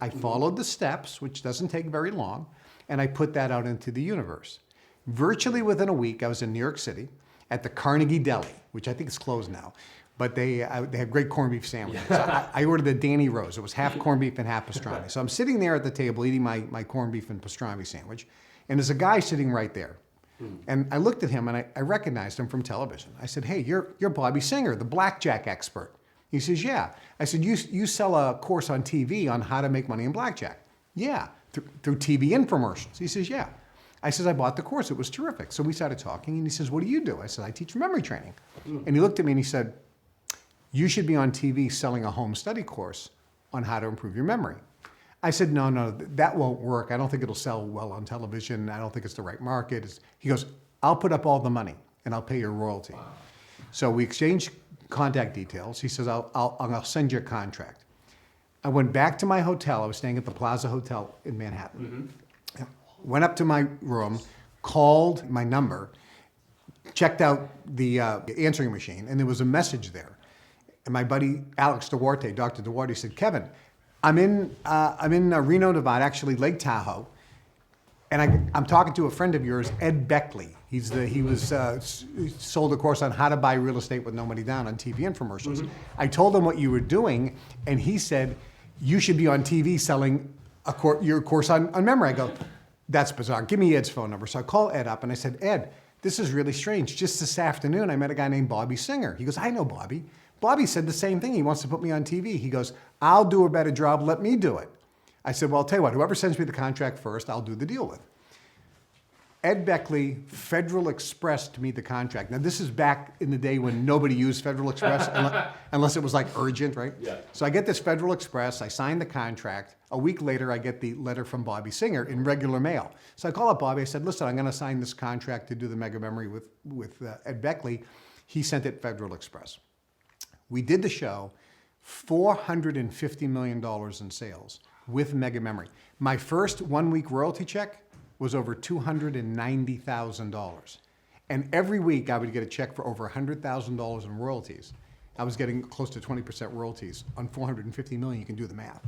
I followed the steps, which doesn't take very long, and I put that out into the universe. Virtually within a week, I was in New York City at the Carnegie Deli, which I think is closed now, but they have great corned beef sandwiches. I ordered the Danny Rose. It was half corned beef and half pastrami. So I'm sitting there at the table eating my corned beef and pastrami sandwich, and there's a guy sitting right there. And I looked at him and I recognized him from television. I said, hey, you're Bobby Singer, the blackjack expert. He says, yeah. I said, you sell a course on TV on how to make money in blackjack. Yeah, through TV infomercials. He says, yeah. I said, I bought the course. It was terrific. So we started talking and he says, what do you do? I said, I teach memory training. And he looked at me and he said, you should be on TV selling a home study course on how to improve your memory. I said, no, that won't work. I don't think it'll sell well on television. I don't think it's the right market. He goes, I'll put up all the money and I'll pay your royalty. Wow. So we exchanged contact details. He says, I'll send you a contract. I went back to my hotel. I was staying at the Plaza Hotel in Manhattan. Went up to my room, called my number, checked out the answering machine, and there was a message there. And my buddy Alex Duarte, Dr. Duarte, said, Kevin, I'm in Reno, Nevada, actually Lake Tahoe, and I'm talking to a friend of yours, Ed Beckley. He sold a course on how to buy real estate with no money down on TV infomercials. I told him what you were doing, and he said, you should be on TV selling your course on memory. I go, that's bizarre. Give me Ed's phone number. So I call Ed up and I said, Ed, this is really strange. Just this afternoon, I met a guy named Bobby Singer. He goes, I know Bobby. Bobby said the same thing. He wants to put me on TV. He goes, I'll do a better job. Let me do it. I said, well, I'll tell you what, whoever sends me the contract first, I'll do the deal with. Ed Beckley, Federal Express to me the contract. Now this is back in the day when nobody used Federal Express unless it was like urgent, right? Yeah. So I get this Federal Express, I sign the contract. A week later, I get the letter from Bobby Singer in regular mail. So I call up Bobby, I said, listen, I'm gonna sign this contract to do the Mega Memory with Ed Beckley. He sent it Federal Express. We did the show, $450 million in sales with Mega Memory. My first 1 week royalty check was over $290,000. And every week I would get a check for over $100,000 in royalties. I was getting close to 20% royalties on $450 million, you can do the math.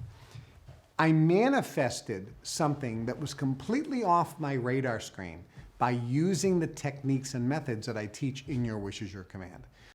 I manifested something that was completely off my radar screen by using the techniques and methods that I teach in Your Wish is Your Command.